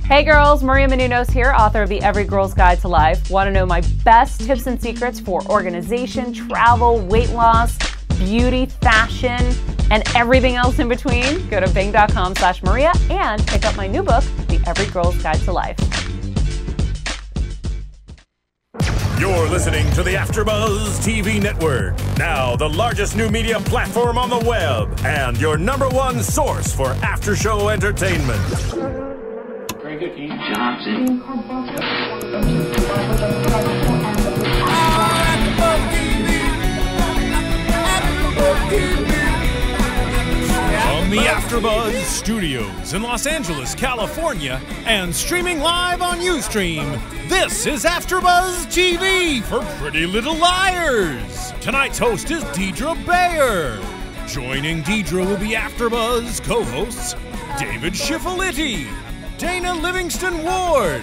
Hey girls, Maria Menounos here, author of the Every Girl's Guide to Life. Want to know my best tips and secrets for organization, travel, weight loss, beauty, fashion, and everything else in between? Go to bing.com/Maria and pick up my new book, The Every Girl's Guide to Life. You're listening to the AfterBuzz TV network. Now the largest new media platform on the web and your #1 source for after-show entertainment. Very good, Keith. Johnson. From the AfterBuzz Studios in Los Angeles, California, and streaming live on Ustream, this is AfterBuzz TV for Pretty Little Liars. Tonight's host is Deidre Behar. Joining Deidre will be AfterBuzz co-hosts David Schiffeliti, Dana Livingston Ward,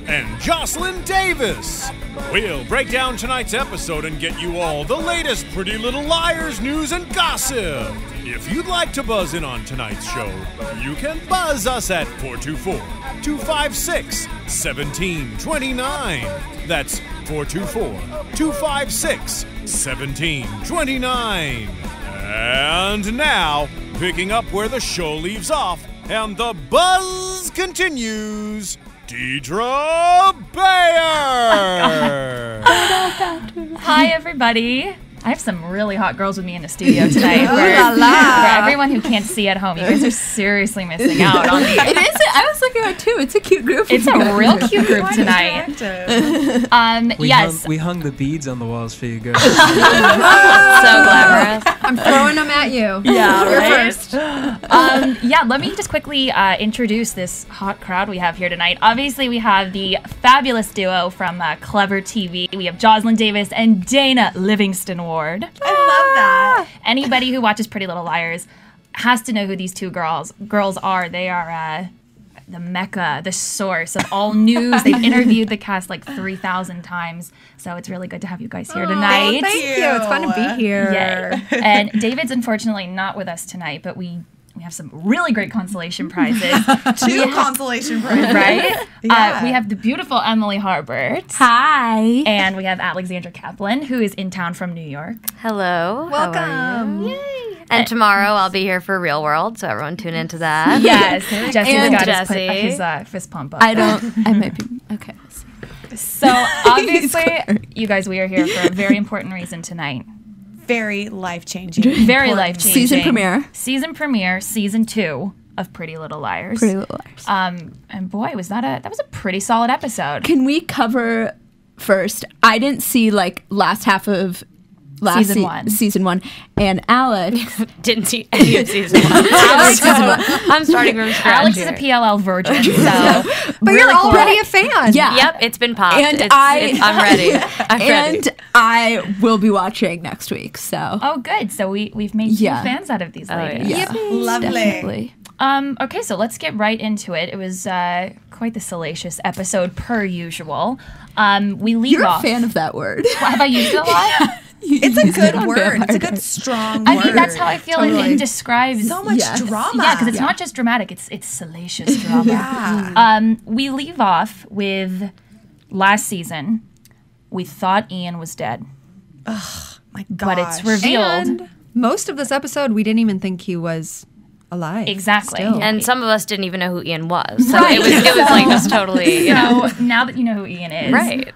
and Jocelyn Davis. We'll break down tonight's episode and get you all the latest Pretty Little Liars news and gossip. If you'd like to buzz in on tonight's show, you can buzz us at 424-256-1729. That's 424-256-1729. And now, picking up where the show leaves off and the buzz continues, Deidre Behar! Hi, everybody. I have some really hot girls with me in the studio tonight. Oh, la, la. For everyone who can't see at home, you guys are seriously missing out on the... It is. I was looking at it too. It's a cute group. It's a real cute group tonight. We hung the beads on the walls for you guys. So glamorous. I'm throwing them at you. Yeah, You're right? first. Let me just quickly introduce this hot crowd we have here tonight. Obviously, we have the fabulous duo from Clever TV. We have Jocelyn Davis and Dana Livingston Ward. I love that. Anybody who watches Pretty Little Liars has to know who these two girls are. They are the mecca, the source of all news. They've interviewed the cast like 3,000 times. So it's really good to have you guys here tonight. Thank you. It's fun to be here. Yay. And David's unfortunately not with us tonight, but we have some really great consolation prizes. Two consolation prizes. Right? Yeah. We have the beautiful Emily Harbert. Hi. And we have Alexandra Kaplan, who is in town from New York. Hello. Welcome. Yay. And tomorrow I'll be here for Real World, so everyone tune into that. Yes. Jesse's And got Jesse. his fist pump up. I might be. Okay. So obviously, you guys, we are here for a very important reason tonight. Very life-changing. Very life-changing. Season premiere, season 2 of Pretty Little Liars. Pretty Little Liars. And boy, was that was a pretty solid episode. Can we cover first? I didn't see like last half of season one, and Alex Didn't see any of season 1. I'm starting from scratch. Alex is a PLL virgin, so but really you're cool. already a fan. Yeah. Yep, it's been popped. And I'm ready. I'm ready. And I will be watching next week. So. Oh, good. So we've made two fans out of these ladies. Yeah. Lovely. Definitely. Okay, so let's get right into it. It was quite the salacious episode, per usual. We leave You're off. a fan of that word. Have I used it a lot? It's a good word. It's a good, strong word. I mean, that's how I feel it describes so much drama. Yeah, because it's not just dramatic; it's salacious drama. Yeah. We leave off with last season. We thought Ian was dead. Ugh, my God. But it's revealed. And most of this episode, we didn't even think he was alive. Exactly. Still. And some of us didn't even know who Ian was. So it was like just totally, you know. So now that you know who Ian is, Right.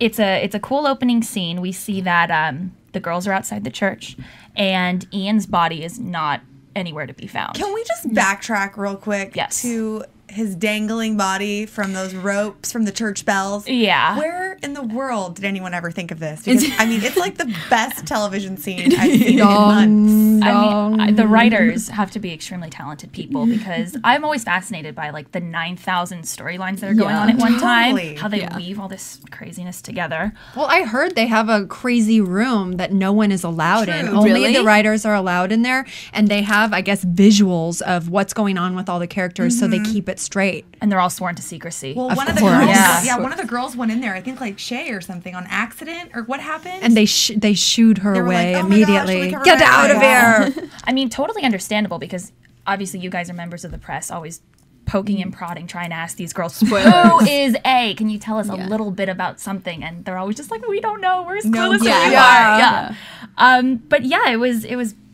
It's a cool opening scene. We see that the girls are outside the church, and Ian's body is not anywhere to be found. Can we just backtrack real quick to his dangling body from those ropes from the church bells? Yeah. Where in the world did anyone ever think of this? Because, I mean, it's like the best television scene I've seen in months. I mean, the writers have to be extremely talented people, because I'm always fascinated by like the 9,000 storylines that are going on at one time, how they weave all this craziness together. Well, I heard they have a crazy room that no one is allowed in. True. Only Really? the writers are allowed in there, and they have, I guess, visuals of what's going on with all the characters, so they keep it straight. And they're all sworn to secrecy. Well, Of one of the course. girls, Yeah. one of the girls went in there, I think like Shay or something, on accident, or what happened? And they shooed her They were away like, "Oh my gosh, immediately. really cover Get her out of eyes." here! I mean, totally understandable, because obviously you guys are members of the press, always poking and prodding, trying to ask these girls, who is A? Can you tell us a little bit about something? And they're always just like, we don't know. We're as clueless as you are. Yeah. But yeah, it was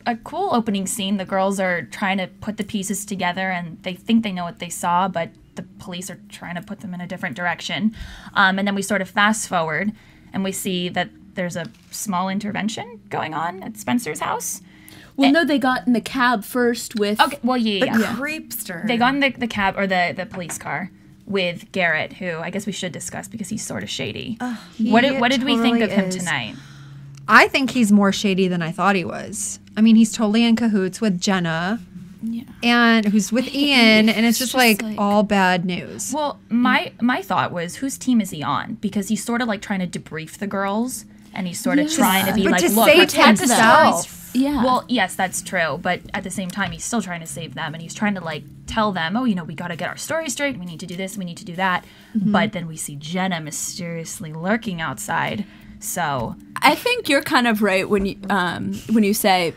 a cool opening scene. The girls are trying to put the pieces together, and they think they know what they saw, but the police are trying to put them in a different direction. And then we sort of fast forward, and we see that there's a small intervention going on at Spencer's house. Well, no, they got in the cab first with... Okay, well, The creepster. They got in the cab, or the police car, with Garrett, who I guess we should discuss because he's sort of shady. What did we think of him tonight? I think he's more shady than I thought he was. I mean, he's totally in cahoots with Jenna. Yeah. And who's with Ian, and it's just like all bad news. Well, my thought was, whose team is he on? Because he's sort of like trying to debrief the girls, and he's sort of trying to be but like, to look, save himself. Yeah. Well, yes, that's true, but at the same time, he's still trying to save them, and he's trying to like tell them, oh, we got to get our story straight. We need to do this. We need to do that. But then we see Jenna mysteriously lurking outside. So I think you're kind of right when you say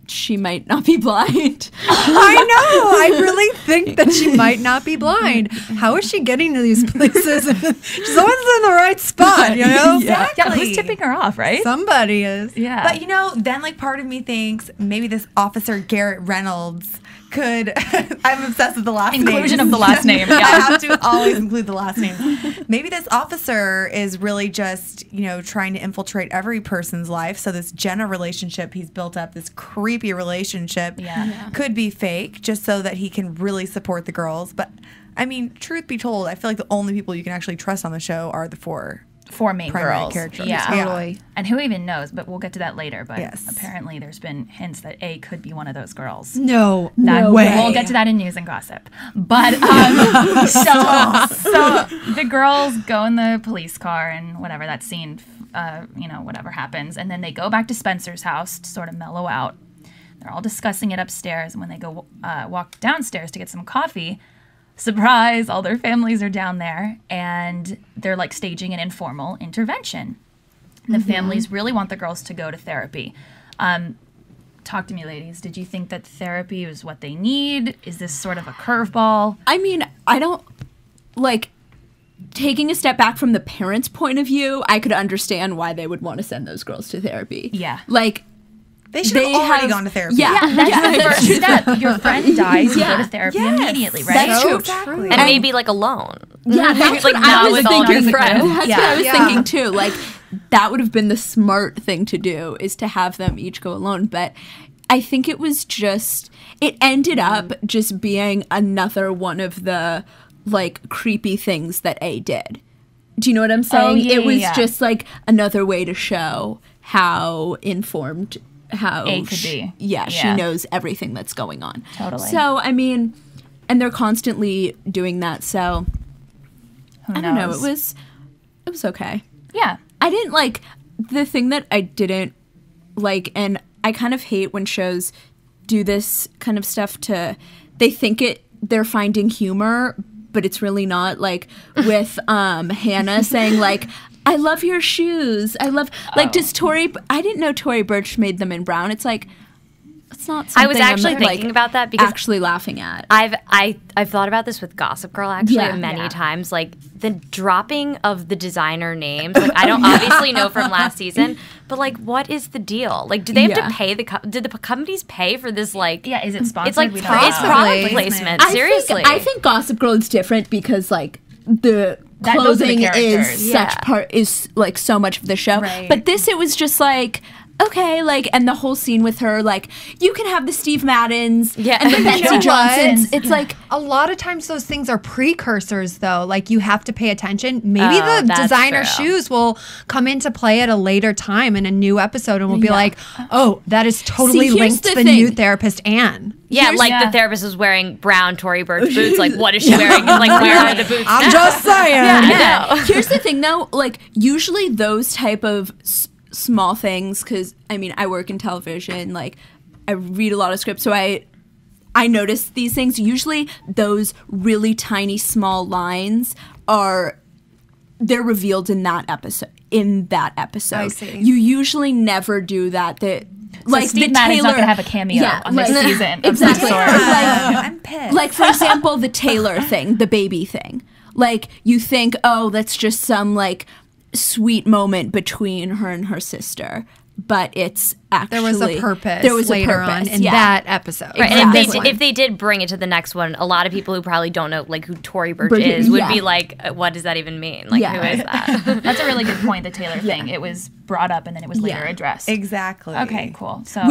she might not be blind. I know. I really think that she might not be blind. How is she getting to these places? She's always in the right spot, you know? Exactly. yeah, who's tipping her off, right? Somebody is. Yeah. But then like part of me thinks maybe this officer Garrett Reynolds could I'm obsessed with the last name. Inclusion of the last name. Yeah. I have to always include the last name. Maybe this officer is really just, trying to infiltrate every person's life. So this Jenna relationship he's built up, this creepy relationship, could be fake just so that he can really support the girls. But I mean, truth be told, I feel like the only people you can actually trust on the show are the four main primary girls. characters. Yeah. Totally. And who even knows, but we'll get to that later. But Yes. apparently there's been hints that A could be one of those girls. No way. We'll get to that in news and gossip. But so the girls go in the police car and whatever, that scene, whatever happens. And then they go back to Spencer's house to sort of mellow out. They're all discussing it upstairs. And when they go walk downstairs to get some coffee, surprise, all their families are down there, and they're like staging an informal intervention. The families really want the girls to go to therapy. Talk to me, ladies. Did you think that therapy was what they need? Is this sort of a curveball? I mean, I don't, taking a step back from the parents' point of view, I could understand why they would want to send those girls to therapy. Yeah. They should have already gone to therapy. Yeah, that's the first step. Your friend dies, you go to therapy immediately, right? That's true. Exactly. And maybe alone. Yeah, that's like what not I was with all your thinking. friends. That's what I was thinking too. That would have been the smart thing to do, is to have them each go alone. But I think it was it ended up just being another one of the creepy things that A did. Do you know what I'm saying? It was just another way to show how informed A could be. Yeah, she knows everything that's going on. Totally. So, I mean, and they're constantly doing that, so I don't know, it was okay. Yeah. I didn't the thing that I didn't like, and I kind of hate when shows do this kind of stuff they think they're finding humor, but it's really not, with Hannah saying I love your shoes. I love does Tory? I didn't know Tory Burch made them in brown. It's it's not something I was actually thinking about that because actually laughing at. I've thought about this with Gossip Girl many times. The dropping of the designer names. I don't obviously know from last season, but what is the deal? Do they have to pay did the companies pay for this? Is it sponsored? It's it's product placement. Seriously, I think Gossip Girl is different because the clothing is is so much of the show. Right. But this, it was just okay, and the whole scene with her, you can have the Steve Maddens and the Betsy Johnsons. It's a lot of times those things are precursors, though. You have to pay attention. Maybe the designer shoes will come into play at a later time in a new episode, and we'll be oh, that is totally linked to the new therapist, Anne. Yeah, the therapist is wearing brown Tory Burch boots. What is she wearing? And where are the boots? I'm just saying. Yeah, I know. Here's the thing, though. Usually those type of small things, because I work in television, I read a lot of scripts, so I notice these things. Usually those really tiny small lines they're revealed in that episode. I see. You usually never do that. like Steve the Madden's Taylor, not gonna have a cameo on this season. Exactly. I'm pissed. Like, for example, the Taylor thing, the baby thing. Like, you think, oh, that's just some, like, sweet moment between her and her sister. But it's actually... There was a purpose later on in yeah. that episode. Right, and if they did bring it to the next one, a lot of people who probably don't know like who Tory Burch is would be like, what does that even mean? Like, who is that? That's a really good point, the Taylor thing. It was brought up and then it was later addressed. Exactly. Okay, cool. So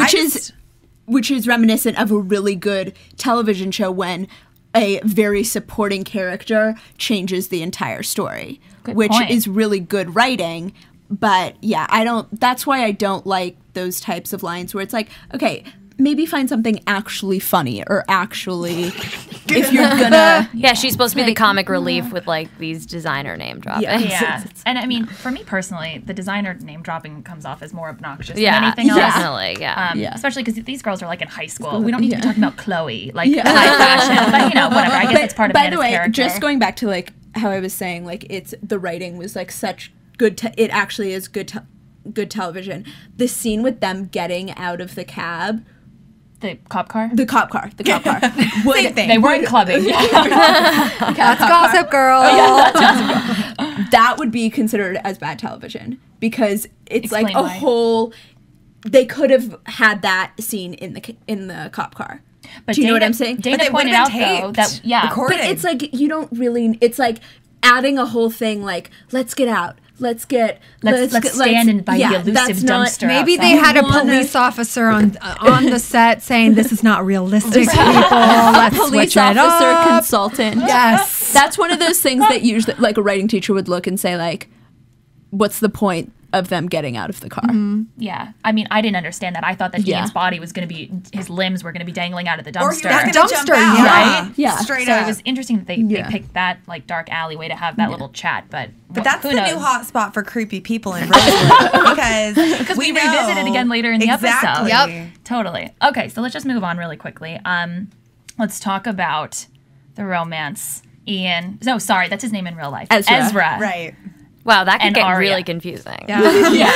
Which is reminiscent of a really good television show when a very supporting character changes the entire story, which is really good writing. But yeah, that's why I don't like those types of lines where it's like, okay, maybe find something actually funny or actually, if you're gonna. Yeah, she's supposed to be the comic relief with like these designer name droppings. Yeah. And I mean, for me personally, the designer name dropping comes off as more obnoxious than anything else. Definitely, especially because these girls are like in high school. We don't need to be talking about Chloe, like high fashion, but whatever. I guess it's part of Hannah's character. By the way, just going back to like how I was saying, like the writing was like such good. It actually is good television. The scene with them getting out of the cab. The cop car? The cop car. Same thing. They weren't clubbing. That's Gossip Girl. That would be considered as bad television because it's Explain like a why. whole. They could have had that scene in the cop car. But do you know what I'm saying? Dana pointed out though that recorded. But it's like you don't really. It's like adding a whole thing like let's get out. Let's stand in by the elusive dumpster. Maybe outside. they had a police officer on the set saying this is not realistic, people. Let's police switch it officer up. consultant. Yes, that's one of those things that usually like a writing teacher would look and say like, what's the point of them getting out of the car? Mm-hmm. Yeah, I mean, I didn't understand that. I thought that Ian's body was going to be, his limbs were going to be dangling out of the dumpster. Or you're not going to jump out. Right? Yeah. Straight so up. it was interesting that they picked that like dark alleyway to have that little chat. But that's who the knows? new hot spot for creepy people in Rosewood because we revisit it again later in the episode. Yep. Totally. Okay, so let's just move on really quickly. Let's talk about the romance. Ian. No, sorry, that's his name in real life. Ezra. Right. Wow, that could And get Arya. really confusing. Yeah.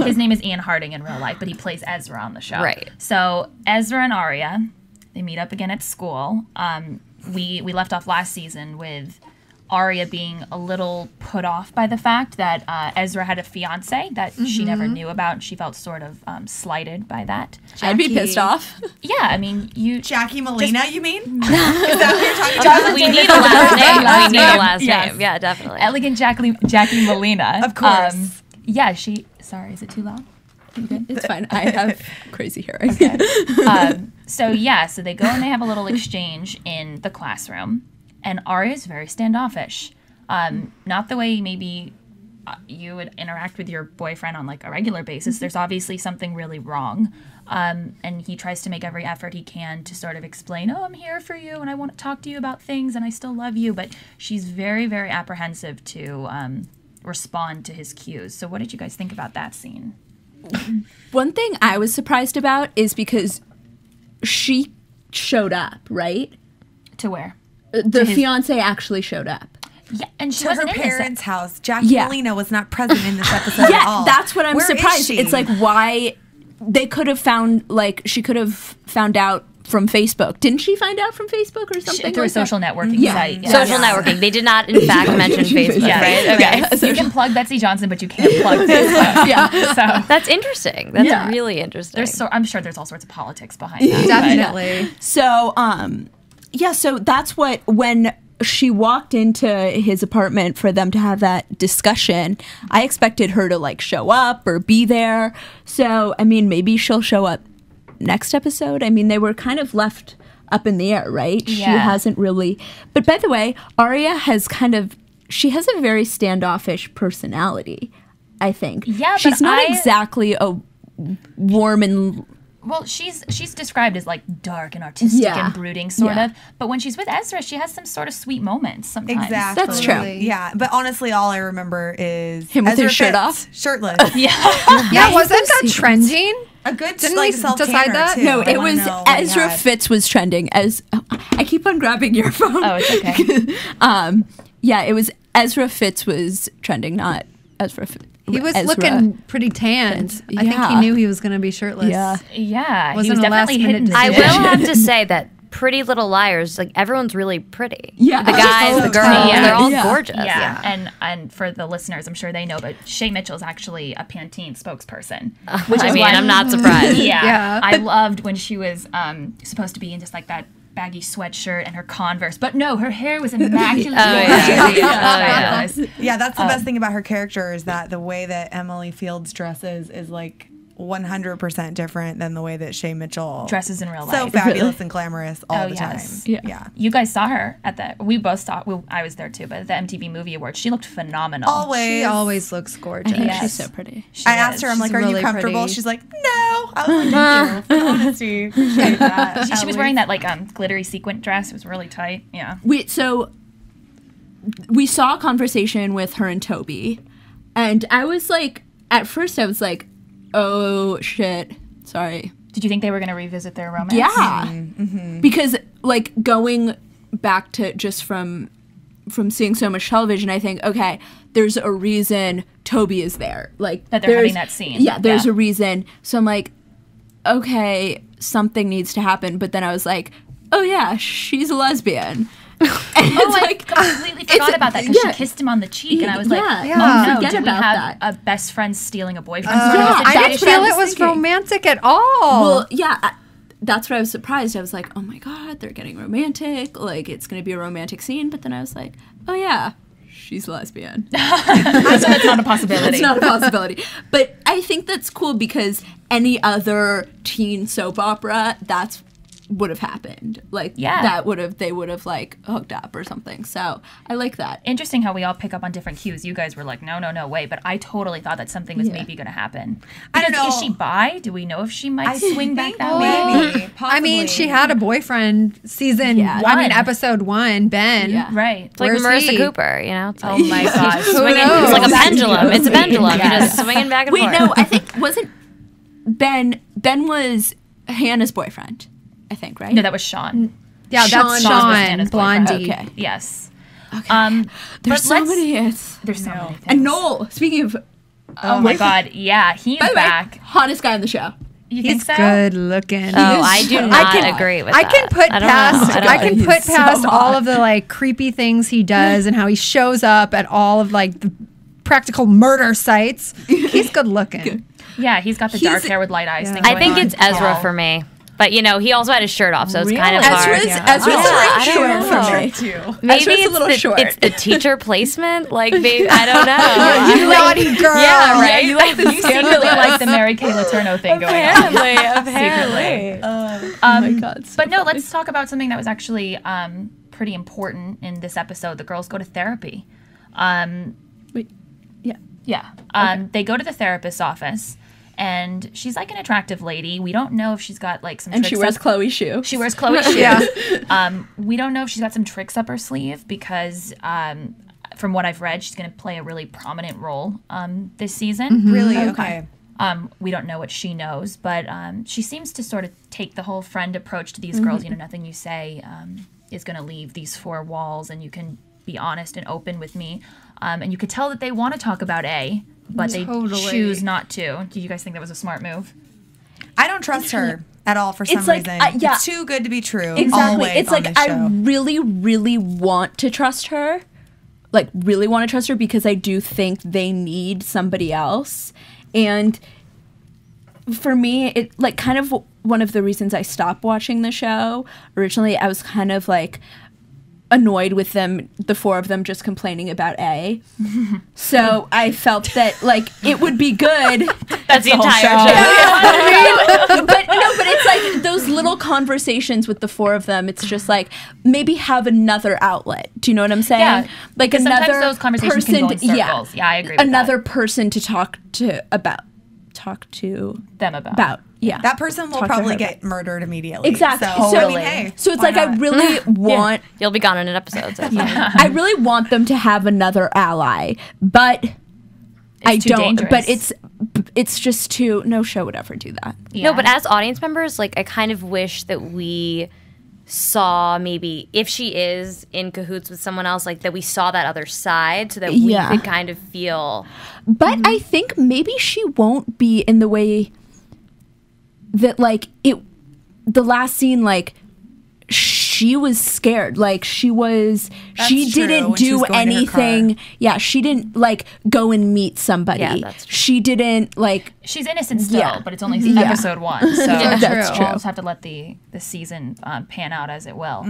His name is Ian Harding in real life, but he plays Ezra on the show. Right. So Ezra and Arya, they meet up again at school. We left off last season with Arya being a little put off by the fact that Ezra had a fiance that she never knew about, and she felt sort of slighted by that. I'd be pissed off. Yeah, I mean, Jackie Molina, you mean? Is that what you're talking about? We need a last name. We need a last name. Yeah, definitely. Elegant Jackie Molina. Of course. Yeah, sorry, is it too loud? You good? It's fine. I have crazy hearing. So they go and they have a little exchange in the classroom, and Arya is very standoffish. Not the way maybe you would interact with your boyfriend on like a regular basis. There's obviously something really wrong, and he tries to make every effort he can to sort of explain, oh, I'm here for you, and I want to talk to you about things, and I still love you. But she's very, very apprehensive to respond to his cues. So what did you guys think about that scene? One thing I was surprised about is because she showed up, right? To where? The fiance actually showed up. Yeah, and she To her wasn't in this parents' house. Jackie Molina was not present in this episode at all. That's what I'm Where is surprised. she? It's like why they could have found she could have found out from Facebook. Didn't she find out from Facebook or something? Through like a social that? networking site. Yeah. Social networking. They did not, in fact, mention Facebook, right? Okay. You can plug Betsy Johnson, but you can't plug Facebook. So that's interesting. That's really interesting. I'm sure there's all sorts of politics behind that. Definitely. So, so that's when she walked into his apartment for them to have that discussion, I expected her to like show up or be there. So, I mean, maybe she'll show up next episode. I mean, they were kind of left up in the air, right? Yeah. She hasn't really. But by the way, Arya has she has a very standoffish personality, I think. Yeah, but she's not exactly a warm and. Well, she's described as like dark and artistic and brooding sort of, but when she's with Ezra, she has some sort of sweet moments sometimes. Exactly. That's true. Yeah, but honestly, all I remember is him with Ezra his shirt Fitz, off, shirtless. Yeah, wasn't that trending? A good Didn't like we self-tanner, decide that? too. No, I it wanna was know what he Ezra had. Fitz was trending as. I keep on grabbing your phone. Oh, it's okay. Yeah, it was Ezra Fitz was trending, not Ezra Fitz. He was Ezra. looking pretty tanned. I think he knew he was going to be shirtless. Yeah, Wasn't he was a definitely last-minute hidden. I will have to say that Pretty Little Liars, like everyone's really pretty. Yeah. The guys, the girls, they're all gorgeous. Yeah. And for the listeners, I'm sure they know, but Shay Mitchell is actually a Pantene spokesperson, which is why I'm not surprised. I loved when she was supposed to be in just like that baggy sweatshirt and her Converse, but no, her hair was immaculate. That's the best thing about her character is that the way that Emily Fields dresses is like 100% different than the way that Shay Mitchell dresses in real life. So fabulous and glamorous all the time. Yeah. You guys saw her at the. We both saw. I was there too, but at the MTV Movie Awards, she looked phenomenal. She always looks gorgeous. She's so pretty. I asked her, I'm like, "Are you comfortable?" She's like, "No." I was like, "Thank you for honesty. Appreciate that." She was wearing that like glittery sequin dress. It was really tight. Yeah. So we saw a conversation with her and Toby, and I was like, at first I was like, oh shit, sorry. Did you think they were going to revisit their romance? Yeah. Because like going back to just from seeing so much television, I think, okay, there's a reason Toby is there. Like that they're having that scene. Yeah, there's a reason. So I'm like, okay, something needs to happen. But then I was like, oh yeah, she's a lesbian. I completely forgot about that because she kissed him on the cheek, and I was like, oh no, forget do we about have that. a best friend stealing a boyfriend? I didn't feel it was romantic at all. Well, yeah, that's what I was surprised. I was like, oh my God, they're getting romantic. Like, it's going to be a romantic scene. But then I was like, oh yeah, she's lesbian. So that's not a possibility. It's not a possibility. But I think that's cool because any other teen soap opera, that's would have happened. Like, they would have like hooked up or something. So I like that. Interesting how we all pick up on different cues. You guys were like, no way. But I totally thought that something was maybe going to happen. I don't know. Is she bi? Do we know if she might swing back that way? Maybe. I mean, she had a boyfriend episode 1, Ben. Yeah. Right. It's like Marissa Cooper, you know? Oh my God. It's like a pendulum. It's a pendulum. You're just swinging back and forth. Wait, no, I think, wasn't Ben was Hannah's boyfriend. I think, right? No, that was Sean. Yeah, that's Sean, Blondie. Okay. Yes. Okay. There's so many. There's so many things. And Noel, speaking of... oh my God, yeah, he's back. Hottest guy on the show. You think He's so? good looking. Oh, I do not agree with that. I can put past all of the like creepy things he does and how he shows up at all of like the practical murder sites. He's good looking. Yeah, he's got the dark hair with light eyes. I think it's Ezra for me. But, you know, he also had his shirt off, so it's kind of hard. Ezra's short for me, too. Maybe it's a little short. It's the teacher placement. Like, maybe, I don't know. You naughty girl. Yeah, right? You secretly like the Mary Kay Letourneau thing going on. Apparently. Oh my God. So but no, let's talk about something that was actually pretty important in this episode. The girls go to therapy. They go to the therapist's office. And she's like an attractive lady. We don't know if she's got like some. And tricks she wears Chloe's shoe. She wears Chloe's shoe. We don't know if she's got some tricks up her sleeve because, from what I've read, she's going to play a really prominent role this season. Mm-hmm. Really? Okay. We don't know what she knows, but she seems to sort of take the whole friend approach to these girls. You know, nothing you say is going to leave these 4 walls, and you can be honest and open with me. And you could tell that they want to talk about A. But they choose not to. Do you guys think that was a smart move? I don't trust her at all for some reason. It's too good to be true. Exactly. It's like I really, really want to trust her. Like, really want to trust her because I do think they need somebody else. And for me, it like kind of one of the reasons I stopped watching the show. Originally, I was kind of like annoyed with them, the 4 of them just complaining about A. So I felt that like it would be good. That's the entire show. But it's like those little conversations with the 4 of them. It's just like maybe have another outlet. Do you know what I'm saying? Yeah. Like sometimes another those conversations person. Can go in circles. Yeah, I agree. With another person to talk to them about. Yeah, that person will probably get murdered immediately. Exactly. So it's like I really want. You'll be gone in an episode. So I really want them to have another ally, but I don't. Dangerous. But it's just too. No show would ever do that. Yeah. No, but as audience members, like I kind of wish that we saw maybe if she is in cahoots with someone else, like that we saw that other side so that we could kind of feel. But I think maybe she won't be in the way that like the last scene, like she was scared. Like she didn't do anything. Yeah, she didn't like go and meet somebody. Yeah, that's true. She didn't like. She's innocent still, but it's only episode 1, so that's true. We'll just have to let the season pan out as it will.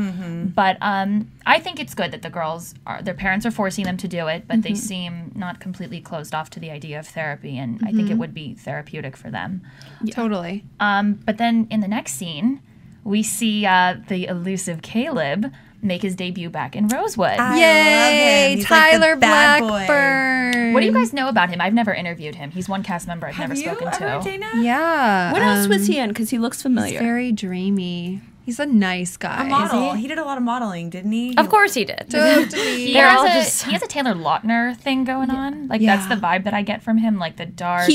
But I think it's good that the girls their parents are forcing them to do it, but they seem not completely closed off to the idea of therapy, and I think it would be therapeutic for them. Yeah. Totally. But then in the next scene, we see the elusive Caleb make his debut back in Rosewood. Yay! Tyler like Blackburn. What do you guys know about him? I've never interviewed him. He's one cast member I've never spoken to. Dana? Yeah. What else was he in? Because he looks familiar. He's very dreamy. He's a nice guy. A model. He did a lot of modeling, didn't he? Of course he did. He has a Taylor Lautner thing going on. Like that's the vibe that I get from him, like the dark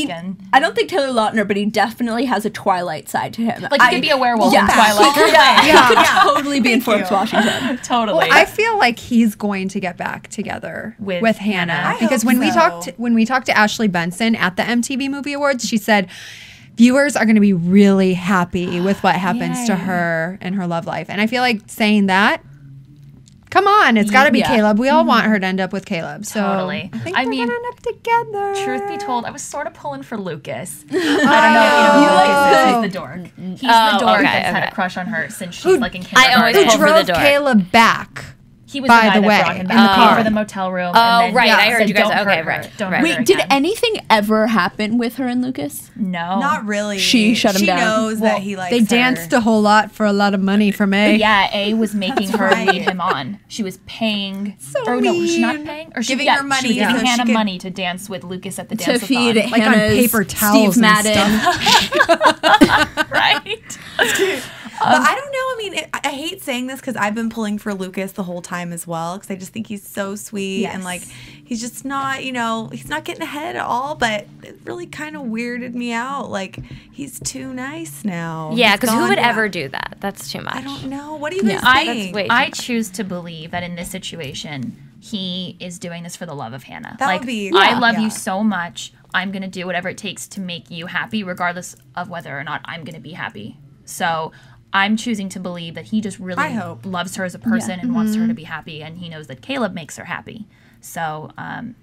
I don't think Taylor Lautner, but he definitely has a Twilight side to him. Like he could be a werewolf in Twilight. He could totally be in Forbes Washington. Totally. Well, I feel like he's going to get back together with Hannah because when we talked to Ashley Benson at the MTV Movie Awards, she said viewers are going to be really happy with what happens to her and her love life. And I feel like saying that, come on, it's got to be Caleb. We all want her to end up with Caleb. So totally. I think we're going to end up together. Truth be told, I was sort of pulling for Lucas. I don't know if Lucas is the dork. He's the dork that's had a crush on her since she's like in kindergarten. Who drove Caleb back? He was the guy that brought him back in the car for the motel room. Oh, right. I heard you guys. Okay, right. Wait, did anything ever happen with her and Lucas? No. Not really. She shut him down. She knows that he likes her. They danced a whole lot for a lot of money from A. Yeah, A was making her lead him on. She was paying. No, was she not paying? Or giving her money. She was giving Hannah money to dance with Lucas at the dance-a-thon. To feed like on paper towels Steve Madden. Right? That's cute. But I don't know. I mean, I hate saying this because I've been pulling for Lucas the whole time as well because I just think he's so sweet and like he's just not, he's not getting ahead at all. But it really kind of weirded me out. Like he's too nice now. Yeah, because who would ever do that? That's too much. I don't know. What do you guys think? I choose to believe that in this situation, he is doing this for the love of Hannah. That would be. I love you so much. I'm going to do whatever it takes to make you happy, regardless of whether or not I'm going to be happy. So I'm choosing to believe that he just really loves her as a person and wants her to be happy, and he knows that Caleb makes her happy. So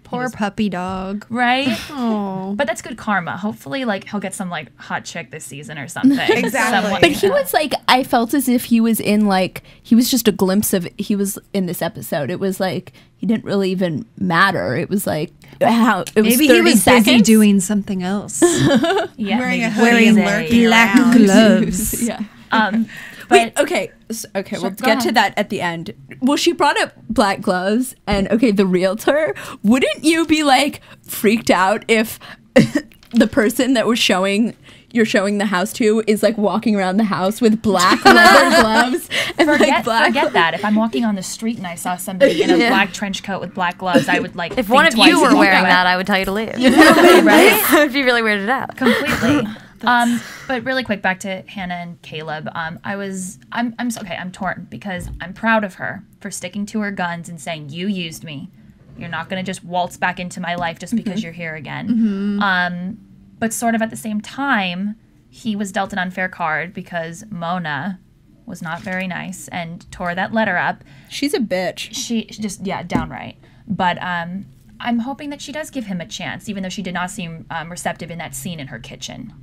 poor puppy dog, right? Oh, but that's good karma. Hopefully, like he'll get some like hot chick this season or something. Exactly. But he was like, I felt as if he was in like he was just a glimpse of he was in this episode. It was like he didn't really even matter. It was like how it was maybe 30 he was seconds. busy doing something else. Wearing a hoodie and lurking black around. gloves. Yeah. But okay, we'll get to that at the end. Well, she brought up black gloves, and the realtor. Wouldn't you be like freaked out if the person that you're showing the house to is like walking around the house with black leather gloves? And forget that. If I'm walking on the street and I saw somebody in a black trench coat with black gloves, I would like. If one of you were wearing that, I would tell you to leave. Right? I would be really weirded out. Completely. But really quick, back to Hannah and Caleb. I'm torn because I'm proud of her for sticking to her guns and saying, you used me. You're not going to just waltz back into my life just because you're here again. But sort of at the same time, he was dealt an unfair card because Mona was not very nice and tore that letter up. She's a bitch. She just, downright. But I'm hoping that she does give him a chance, even though she did not seem receptive in that scene in her kitchen.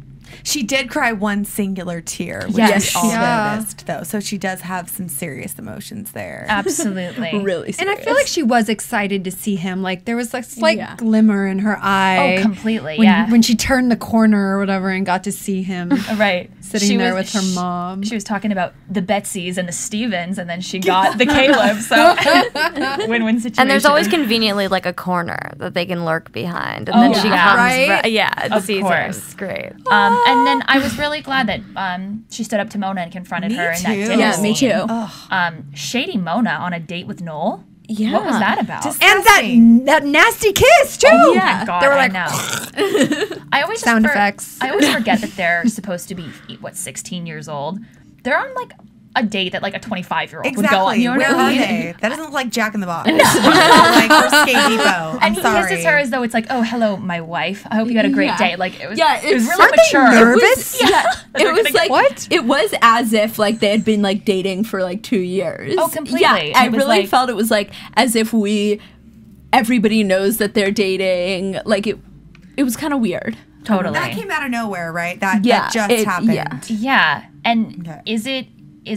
She did cry one singular tear, which we all noticed, though. So she does have some serious emotions there. Absolutely. Really serious. And I feel like she was excited to see him. Like, there was a slight glimmer in her eye. Oh, completely, when she turned the corner or whatever and got to see him. Right. Sitting there with her mom. She was talking about the Betsy's and the Stevens, and then she got the Caleb. So win-win situation. And there's always conveniently like a corner that they can lurk behind. And then she comes. Right? It sees her. It's great. And then I was really glad that she stood up to Mona and confronted her in that dinner scene. Me too. Shady Mona on a date with Noel. Yeah. What was that about? And that nasty kiss, too. Oh, my God. They were like, I always sound effects. I always forget that they're supposed to be, 16 years old. They're on, like, a date that like a 25-year-old Exactly. would go on. You know Where what I are mean? they? That doesn't look like Jack in the Box. Like or Skate Depot. And I'm sorry. he kisses her as though it's like, oh, hello, my wife. I hope you had a great day. Like it was really aren't they mature. nervous? It was like what? It was as if like they had been like dating for like 2 years. Oh, completely. Yeah, And I it was really like- felt it was like as if everybody knows that they're dating. Like it was kind of weird. Totally. That came out of nowhere, right? That just happened. Yeah. Yeah. And Okay. is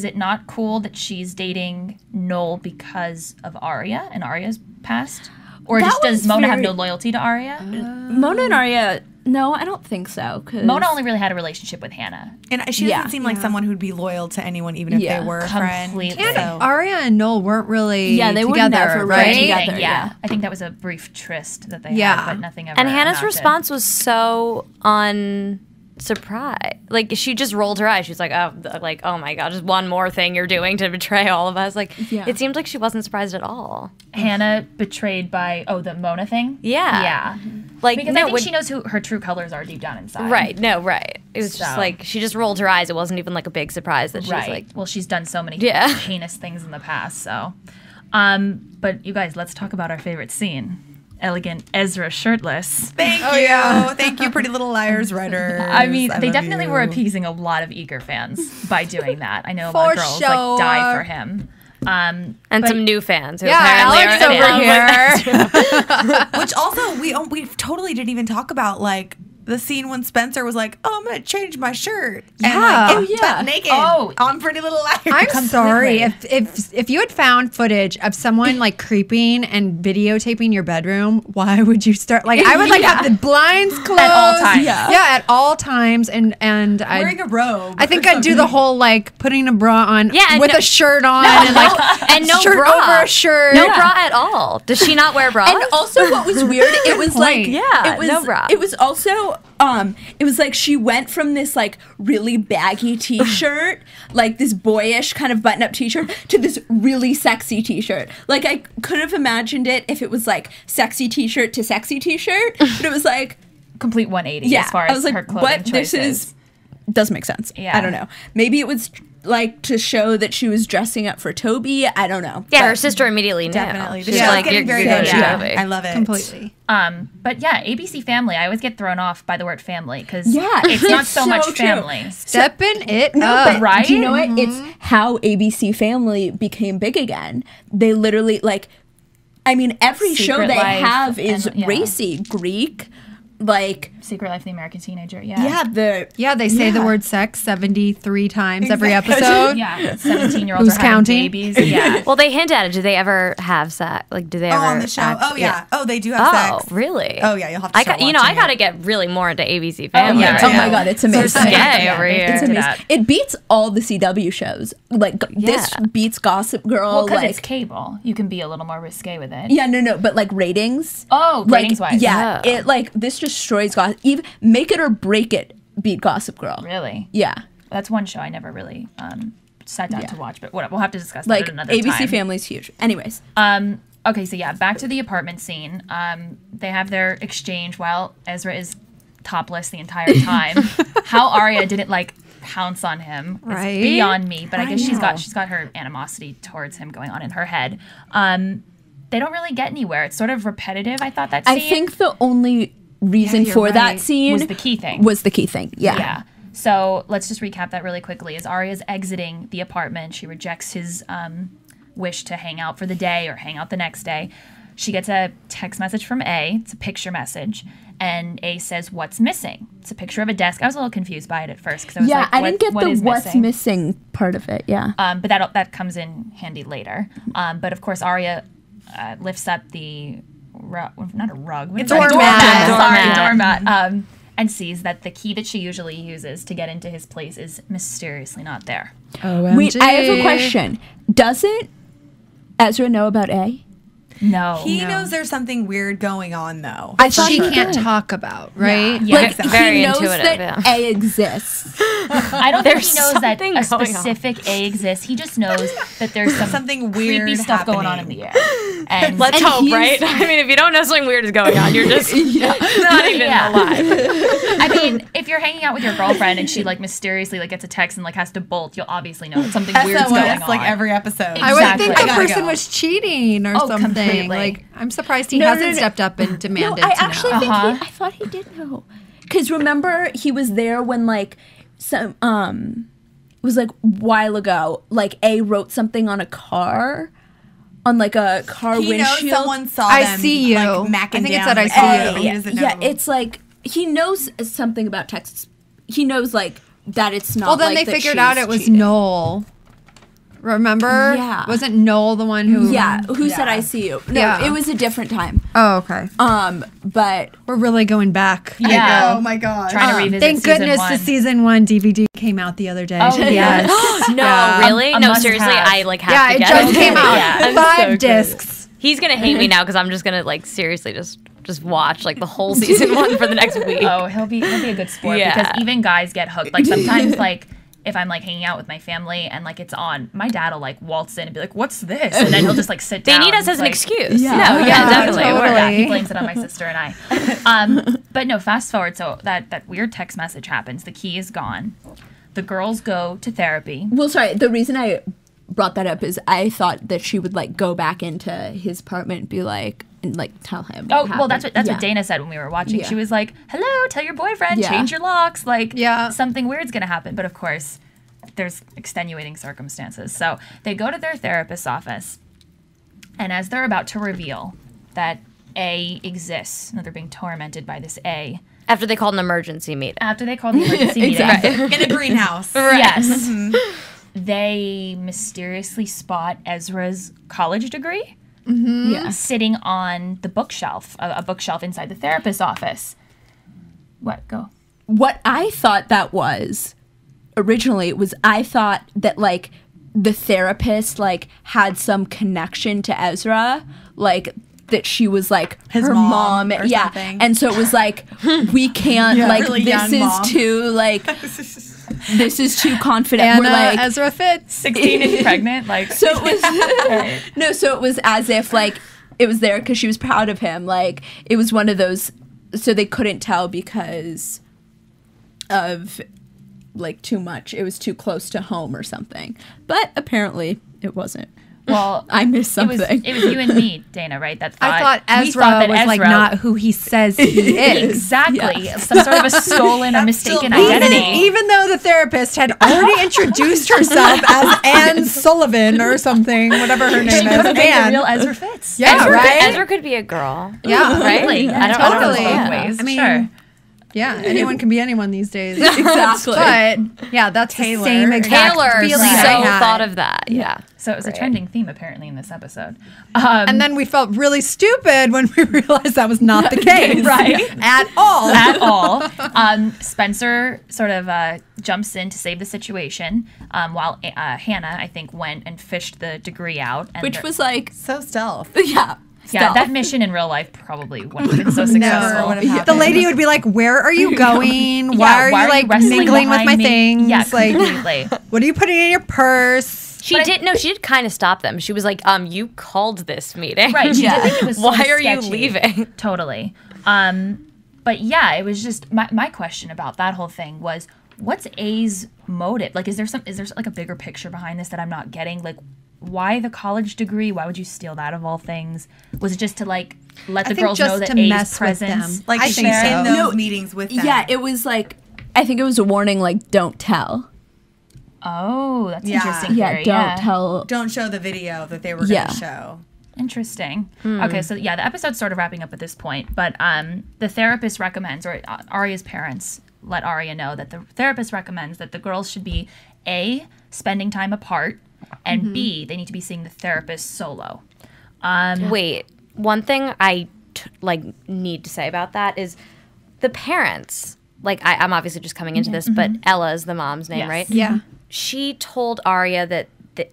it not cool that she's dating Noel because of Arya and Arya's past? Or That just does was Mona have very- no loyalty to Arya? Mona and Arya, no, I don't think so. 'Cause Mona only really had a relationship with Hannah. And she doesn't seem like someone who'd be loyal to anyone, even if they were a friend. Completely. And So- Arya and Noel weren't really Yeah, they were together, never right? really together. Anything, yeah. I think that was a brief tryst that they Yeah. had, but nothing ever And Hannah's amounted. response was so unsurprised. Like she just rolled her eyes. She was like, "Oh my god, just one more thing you're doing to betray all of us." Like it seemed like she wasn't surprised at all. Hannah betrayed by the Mona thing. Yeah. Yeah. Like Because no, I think when- she knows who her true colors are deep down inside. Right. No. Right. It was just So- like she just rolled her eyes. It wasn't even like a big surprise that she's Right. like. Well, she's done so many Yeah. heinous things in the past. So, but you guys, let's talk about our favorite scene. Elegant Ezra shirtless. Thank you. Thank you, Pretty Little Liars writers. I mean, they love definitely you. were appeasing a lot of eager fans by doing that. I know a lot For of girls sure. like die for him. And but- some new fans who Yeah, apparently Alex are over here. Which also we totally didn't even talk about like the scene when Spencer was like, "Oh, I'm gonna change my shirt." And Yeah. like, get butt naked. On Pretty Little Liars. I'm sorry if you had found footage of someone like creeping and videotaping your bedroom. Why would you start? Like I would like have the blinds closed At all times. Yeah, at all times, and I wearing a robe. I think I'd do the whole like putting a bra on Yeah, and with no- a shirt on and like and no shirt bra over a shirt. No bra at all. Does she not wear bras? And also, what was weird, it was like, Yeah, it was, no bra. It was also, it was like she went from this like really baggy T-shirt, like this boyish kind of button-up T-shirt, to this really sexy T-shirt. Like I could have imagined it if it was like sexy T-shirt to sexy T-shirt, but it was like complete 180 yeah. as far I as was like, her clothing what? choices. This is doesn't make sense. Yeah. I don't know. Maybe it was like to show that she was dressing up for Toby. I don't know. Yeah, But- her sister immediately knew. Definitely. She's Yeah, like, getting you're very good. good. Yeah. I love it. Completely. But yeah, ABC Family. I always get thrown off by the word family because Yeah, it's not it's so so much true. family. Stepping it No, up. but right? do you know what? It's how ABC Family became big again. They literally like, I mean, every show Secret they Life have is and- yeah. racy, Greek, like Secret Life of the American Teenager. Yeah. yeah, They say the word sex 73 times every episode. Yeah. 17-year-olds Who's are having counting? babies. Yeah. Well, they hint at it. Do they ever have sex? Like, do they Oh, ever on the show. act- Oh yeah. Oh, they do have Oh, sex. really? Oh yeah. You'll have to. I start I watching gotta it. get really more into ABC Family. yeah. Oh my god, it's amazing. Gay over they here. do It's that. amazing. It beats all the CW shows. Like this Yeah. beats Gossip Girl. Well, because like it's cable, you can be a little more risque with it. yeah, no, but like ratings. Oh, like ratings-wise. yeah, Oh. it like this destroys Gossip. Even Make It or Break It beat Gossip Girl. Really? Yeah. That's one show I never really sat down to watch, but whatever. We'll have to discuss that Like at another ABC time. Family's huge. Anyways, Okay, so yeah, back to the apartment scene. They have their exchange while Ezra is topless the entire time. How Arya didn't like pounce on him is Right? beyond me, but I guess know. she's got her animosity towards him going on in her head. They don't really get anywhere. It's sort of repetitive. I thought that scene I think the only reason you're for that right. scene was the key thing. Was the key thing. Yeah. Yeah. So let's just recap that really quickly. As Arya's exiting the apartment, she rejects his wish to hang out for the day or hang out the next day. She gets a text message from A. It's a picture message. And A says, "What's missing?" It's a picture of a desk. I was a little confused by it at first. Cause I was Yeah, like, I didn't get what the is what's missing part of it. Yeah. but that comes in handy later. But of course, Arya lifts up the not a rug. What is it? Doormat. Sorry, doormat. And sees that the key that she usually uses to get into his place is mysteriously not there. Wait, I have a question. Doesn't Ezra know about A? No. He knows there's something weird going on, though. I thought she can't talk about, right? Yeah, Like, very he knows intuitive, that A exists. I don't think he knows that something a going specific A exists. He just knows that there's Something weird creepy stuff going on in happening. the air. And Let's And hope, he's- right? I mean, if you don't know something weird is going on, you're just not even alive. I mean, if you're hanging out with your girlfriend and she like mysteriously like gets a text and like has to bolt, you'll obviously know that something weird's going on. like every episode. I would think Exactly. the I gotta person go. was cheating or something. completely. Like, I'm surprised he No, hasn't no, no. stepped up and demanded No, I to actually know. think I thought he did know. Because remember, he was there when like some it was like a while ago. Like A wrote something on a car, on like a car He knows windshield. someone saw I them, see you. like, macking I think it down said I the see car, you. but he doesn't know. Yeah, it's like he knows something about Texas. He knows like that it's not. Well, then like, they that figured out she's it was cheating. Noel. Remember? Yeah. Wasn't Noel the one who? Yeah, who said I see you? No, Yeah. it was a different time. Oh, okay. But We're really going back. Yeah. Oh my god. Trying to revisit Thank season goodness one. the season 1 DVD came out the other day. Oh, yes. No, really? A No, must seriously, have. I like have Yeah, to it get just it. came out. Yeah. I'm 5 so discs. He's gonna hate me now because I'm just gonna like seriously just watch like the whole season 1 for the next week. Oh, he'll be a good sport Yeah. because even guys get hooked. Like sometimes like if I'm like hanging out with my family and like it's on, my dad will like waltz in and be like, "What's this?" And then he'll just like sit They down. need us as an like, excuse. Yeah. No, yeah, definitely. totally. Yeah, he blames it on my sister and I. But no, fast forward. So that weird text message happens. The key is gone. The girls go to therapy. well, sorry. The reason I brought that up is I thought that she would like go back into his apartment and be like and like tell him. Oh, what well, that's happened. what Dana said when we were watching. Yeah. She was like, "Hello, tell your boyfriend, Yeah. change your locks." Like, Yeah. something weird's gonna happen. But of course, there's extenuating circumstances. So they go to their therapist's office, and as they're about to reveal that A exists, and they're being tormented by this A, After they called an emergency meeting. after they call the emergency meeting, in a greenhouse. yes, they mysteriously spot Ezra's college degree Yeah. sitting on the bookshelf, a bookshelf inside the therapist's office. What? Go. What I thought that was originally was I thought that like the therapist like had some connection to Ezra, like that she was like His her mom mom, or yeah. something. And so it was like we can't like really this young is mom. too like this is too confident. And We're like Ezra Fitz. 16 and pregnant, like so it was no, so it was as if like it was there because she was proud of him. Like it was one of those, so they couldn't tell because of like too much. It was too close to home or something. But apparently it wasn't. well, I missed something. It was you and me, Dana, right? That thought, I thought we Ezra thought that was like Ezra- not who he says he is. exactly some sort of a stolen or mistaken still- identity. Even though the therapist had already introduced herself as Anne Sullivan or something, whatever her name is, The Anne. real Ezra Fitz. Yeah, right? Ezra could be a girl. Yeah, Right? Totally. I don't totally. know. Both ways. I mean, sure. Yeah, anyone can be anyone these days. Exactly. But yeah, that's Taylor. the same exact Taylor feeling so I had. thought of that. Yeah. So it was a trending theme apparently in this episode. And then we felt really stupid when we realized that was not the case, Right. At all. At all. Spencer sort of jumps in to save the situation while Hannah, I think, went and fished the degree out. And Which was like So stealth. yeah. yeah, stealth. that mission in real life probably wouldn't have been so Never successful. would have happened. The lady would be like, "Where are you going? Why are you like wrestling mingling with behind my me?" things? Yeah, like, completely. what are you putting in your purse?" She did kind of stop them. She was like, you called this meeting. Right. She did think it was sort Why of are you sketchy. leaving? Totally. But yeah, it was just my question about that whole thing was, what's A's motive? Like, is there like a bigger picture behind this that I'm not getting? Like, why the college degree? Why would you steal that of all things? Was it just to like let the think girls just know that to A's mess with presence? them. Like I she's think so. in those No, meetings with them. Yeah, it was like I think it was a warning like don't tell. Oh, that's Yeah. interesting. Yeah, theory, don't tell. Don't show the video that they were going Yeah. to show. Interesting. Okay, so yeah, the episode's sort of wrapping up at this point, but the therapist recommends, or Arya's parents let Arya know that the therapist recommends that the girls should be A, spending time apart, and B, they need to be seeing the therapist solo. Wait, one thing I need to say about that is the parents. Like I'm obviously just coming into this, but Ella is the mom's name, Yes. right? Yeah. She told Arya that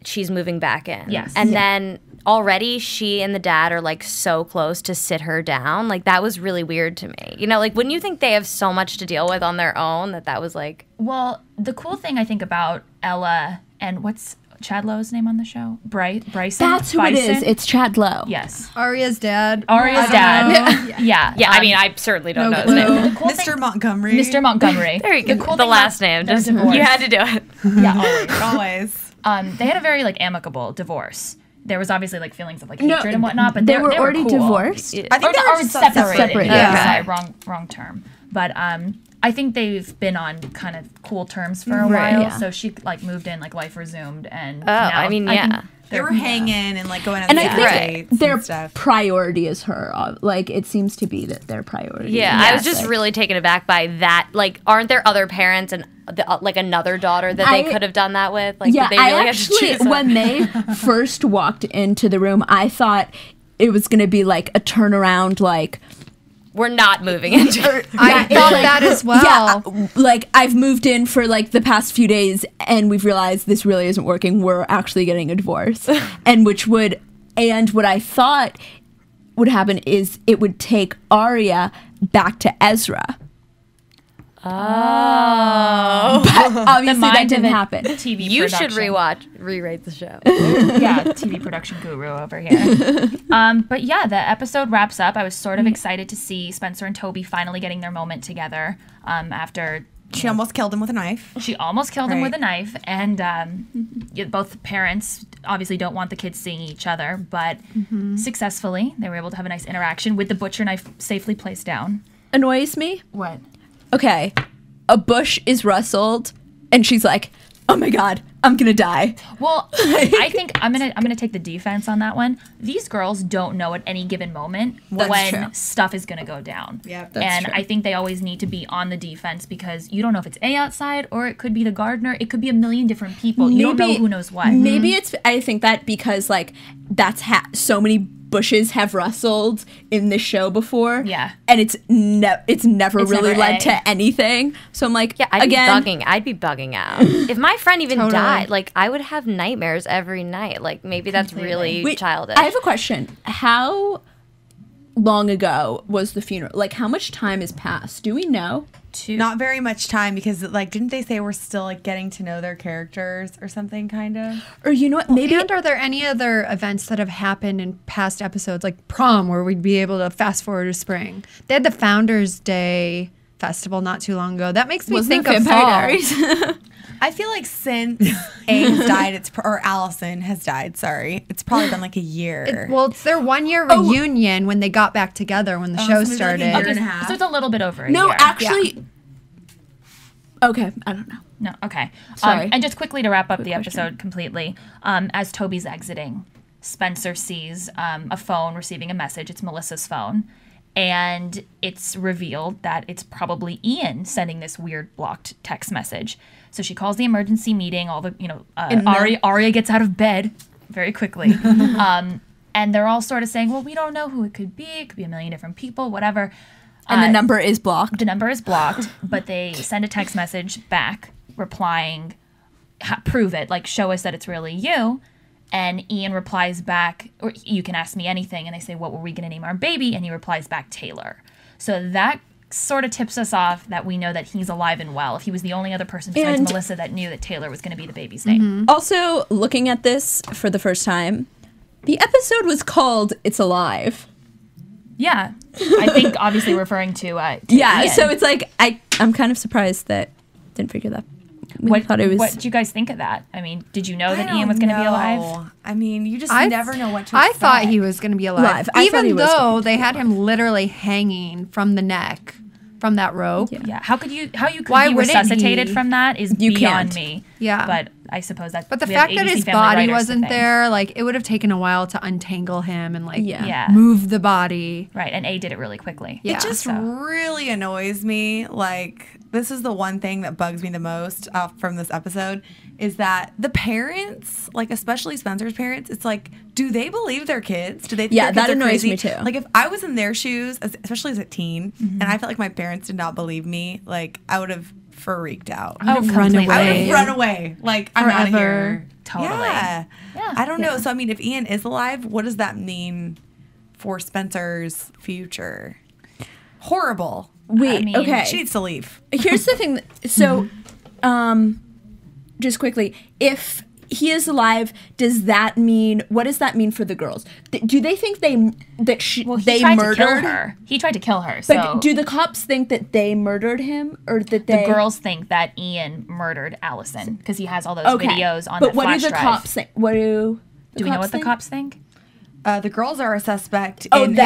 she's moving back in. Yes. And then already she and the dad are like so close to sit her down. Like that was really weird to me. You know, like wouldn't you think they have so much to deal with on their own that was like. Well, the cool thing I think about Ella and what's Chad Lowe's name on the show? Bryson? That's who it is. It's Chad Lowe. Yes. Arya's dad. Arya's dad. Yeah. I mean, I certainly don't know his name. Cool Mr. Montgomery. Mr. Montgomery. There you go. The last name. Just, divorced. you had to do it. Yeah, Always. They had a very like amicable divorce. There was obviously like feelings of like hatred and whatnot, but they were already cool. divorced. I think they were separated. Yeah. Sorry, wrong term. But I think they've been on kind of cool terms for a while. Yeah. So she like moved in, like life resumed, and now, I mean, yeah. They were hanging and like going on And the I think dates their and stuff. priority is her. Like, it seems to be that their priority. Yeah, I was just really taken aback by that. Like, aren't there other parents and like another daughter that they could have done that with? Like, Yeah, did they really I have to actually, choose one? when they first walked into the room, I thought it was going to be like a turnaround, like, We're not moving into I thought that as well. yeah, like I've moved in for like the past few days and we've realized this really isn't working. We're actually getting a divorce. And what I thought would happen is it would take Arya back to Ezra. Oh. But obviously that didn't happen. TV You production. should rewrite the show. Yeah, TV production guru over here. But yeah, the episode wraps up. I was sort of excited to see Spencer and Toby finally getting their moment together after. She almost killed him with a knife. She almost killed him with a knife, and both parents obviously don't want the kids seeing each other, but successfully they were able to have a nice interaction with the butcher knife safely placed down. Annoys me. What? Okay, a bush is rustled and she's like, oh my God, I'm going to die. Well, I think I'm gonna take the defense on that one. These girls don't know at any given moment when true. stuff is gonna go down. Yep. And I think they always need to be on the defense because you don't know if it's A outside or it could be the gardener. It could be a million different people. You don't know who knows what. Maybe I think that because like that's so many bushes have rustled in this show before. Yeah. And it's never really never led A. to anything. So I'm like, Yeah, I'd be bugging out. If my friend even died, like I would have nightmares every night. Like maybe that's really childish. I have a question. How long ago was the funeral? Like how much time has passed? Do we know? Not very much time because like didn't they say we're still like getting to know their characters or something kind of? Or you know what? Maybe And are there any other events that have happened in past episodes, like prom, where we'd be able to fast forward to spring? They had the Founders Day festival not too long ago. That makes me think of fall. Diaries? I feel like since Ames died, or Allison has died. Sorry, it's probably been like a year. Well, it's their 1 year reunion when they got back together when the show so maybe like a started. year and a half. So it's a little bit over a No, year. actually. Okay, I don't know. No, okay. Sorry. And just quickly to wrap up the episode completely, as Toby's exiting, Spencer sees a phone receiving a message. It's Melissa's phone. And it's revealed that it's probably Ian sending this weird blocked text message. So she calls the emergency meeting. Arya gets out of bed very quickly. And they're all sort of saying, well, we don't know who it could be. It could be a million different people, whatever. And the number is blocked. The number is blocked, but they send a text message back replying, prove it, like show us that it's really you. And Ian replies back, or you can ask me anything. And they say, what were we going to name our baby? And he replies back, Taylor. So that sort of tips us off that we know that he's alive and well. If he was the only other person besides Melissa that knew that Taylor was going to be the baby's name. Also, looking at this for the first time, the episode was called It's Alive. Yeah. I think obviously referring to Yeah, Ian. so it's like, I'm kind of surprised that didn't figure that. What did you guys think of that? I mean, did you know that Ian was going to be alive? I mean, you just never know what to I expect. thought he was going to be alive. I thought he Even was though going they had him literally hanging from the neck, from that rope. Yeah. How you could Why be wouldn't resuscitated he? from that is You beyond can't. me. Yeah. But I suppose that. But the we have fact that ABC his Family body writers to wasn't thank. there, like it would have taken a while to untangle him and like Yeah. move the body. Right, and A did it really quickly. Yeah. It just really annoys me. Like, this is the one thing that bugs me the most from this episode is that the parents, like especially Spencer's parents, it's like, do they believe their kids? Do they think their kids that are annoys crazy? me too. Like, if I was in their shoes, especially as a teen, and I felt like my parents did not believe me, like, I would have freaked out. I would run away. I would run away. Like, I'm out of here. Totally. Yeah. I don't know. So, I mean, if Ian is alive, what does that mean for Spencer's future? Horrible. Wait, okay. She needs to leave. Here's the thing. So, just quickly, if he is alive, what does that mean for the girls? Do they think they murdered? To kill her. He tried to kill her. So but do the cops think that they murdered him, or that the girls think that Ian murdered Allison because he has all those videos on the flash drive? But what do the cops think? Do we know what the cops think? The girls are a suspect. And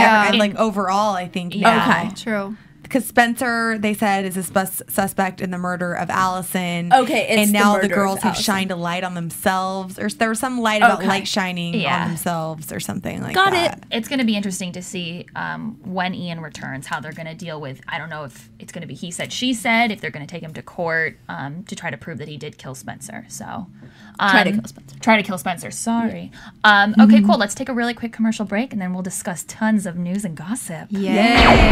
overall, I think. Yeah. Okay. True. Because Spencer, they said, is a suspect in the murder of Allison. Okay, and now the girls have shined a light on themselves, or there was some light about light shining on themselves, or something like that. Got it. It's going to be interesting to see when Ian returns, how they're going to deal with. I don't know if it's going to be he said, she said, if they're going to take him to court to try to prove that he did kill Spencer. So try to kill Spencer. Try to kill Spencer. Sorry. Okay, cool. Let's take a really quick commercial break, and then we'll discuss tons of news and gossip. Yay!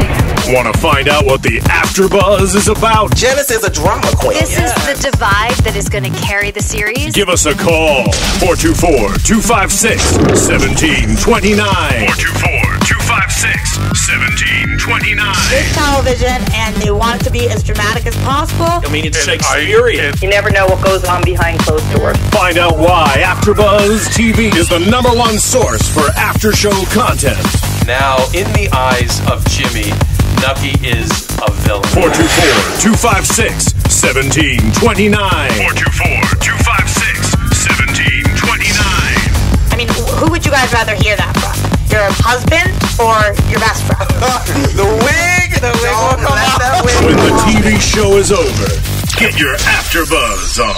Want to find out what the AfterBuzz is about? Janice is a drama queen. This is the divide that is going to carry the series. Give us a call. 424-256-1729. 424-256-1729. It's television, and they want it to be as dramatic as possible. I mean, it's Shakespearean. You never know what goes on behind closed doors. Find out why AfterBuzz TV is the #1 source for after-show content. Now, in the eyes of Jimmy, Nucky is a villain. 424-256-1729. 424-256-1729. I mean, who would you guys rather hear that from? Your husband or your best friend? The wig! The wig will come out. When the TV show is over, get your AfterBuzz on.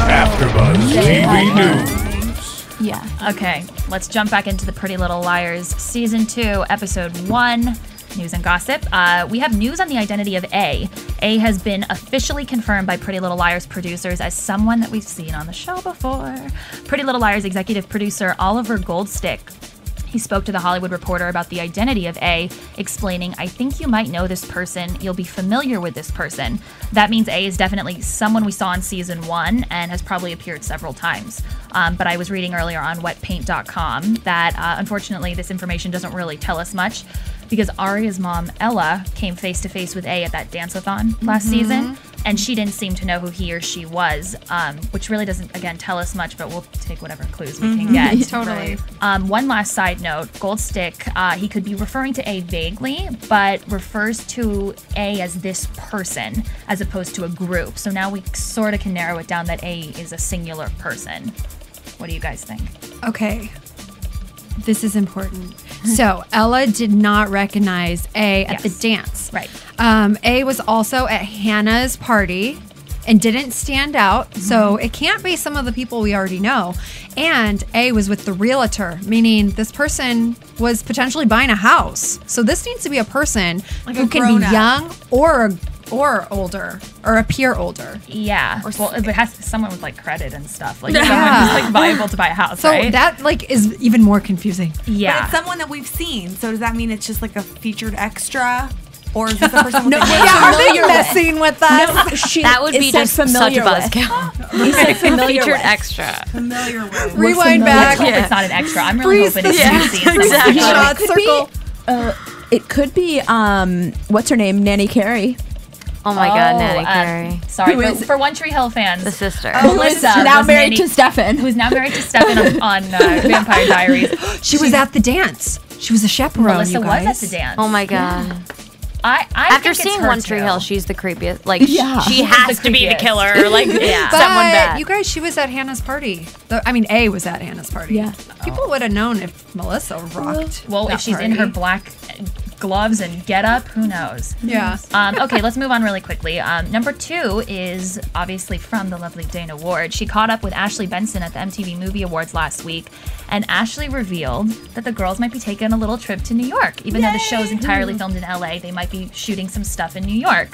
AfterBuzz TV News. Yeah. Okay, let's jump back into the Pretty Little Liars Season 2, Episode 1, News and Gossip. We have news on the identity of A. A has been officially confirmed by Pretty Little Liars producers as someone that we've seen on the show before. Pretty Little Liars executive producer Oliver Goldstick. He spoke to The Hollywood Reporter about the identity of A, explaining, I think you might know this person. You'll be familiar with this person. That means A is definitely someone we saw in Season 1 and has probably appeared several times. But I was reading earlier on wetpaint.com that unfortunately this information doesn't really tell us much because Aria's mom, Ella, came face-to-face with A at that dance-a-thon last season, and she didn't seem to know who he or she was, which really doesn't, again, tell us much, but we'll take whatever clues we can get. Totally. One last side note, Goldstick, he could be referring to A vaguely, but refers to A as this person as opposed to a group. So now we sort of can narrow it down that A is a singular person. What do you guys think? Okay. This is important. So Ella did not recognize A at the dance. Right. A was also at Hannah's party and didn't stand out. So it can't be some of the people we already know. And A was with the realtor, meaning this person was potentially buying a house. So this needs to be a person who can be young or older, or appear older. Yeah. Well, if it has someone with like credit and stuff, like someone who's like viable to buy a house, so right? So that like is even more confusing. Yeah. But it's someone that we've seen. So does that mean it's just like a featured extra? Or is this a person with are they messing with us? No, that would be just such a buzzkill. He said familiar featured with. extra. Familiar with. Rewind back. Let's hope it's not an extra. I'm really hoping it's It could be what's her name? Nanny Carey. Oh my God, Nanny Carey. Sorry, for One Tree Hill fans. The sister. Who is now married to Stefan. Who's now married to Stefan on Vampire Diaries. She was at the dance. She was a chaperone, Melissa you guys. was at the dance. Oh my God. Yeah. I After seeing One Tree Hill, she's the creepiest. Like, she has to be the killer. Like, someone bad. You guys, she was at Hannah's party. A was at Hannah's party. Yeah. People would have known if Melissa rocked. Well, if she's in her black gloves and get up, who knows? Yeah. Okay, let's move on really quickly. Number 2 is obviously from the lovely Dana Ward. She caught up with Ashley Benson at the MTV Movie Awards last week, and Ashley revealed that the girls might be taking a little trip to New York. Even though the show is entirely filmed in LA, they might be shooting some stuff in New York.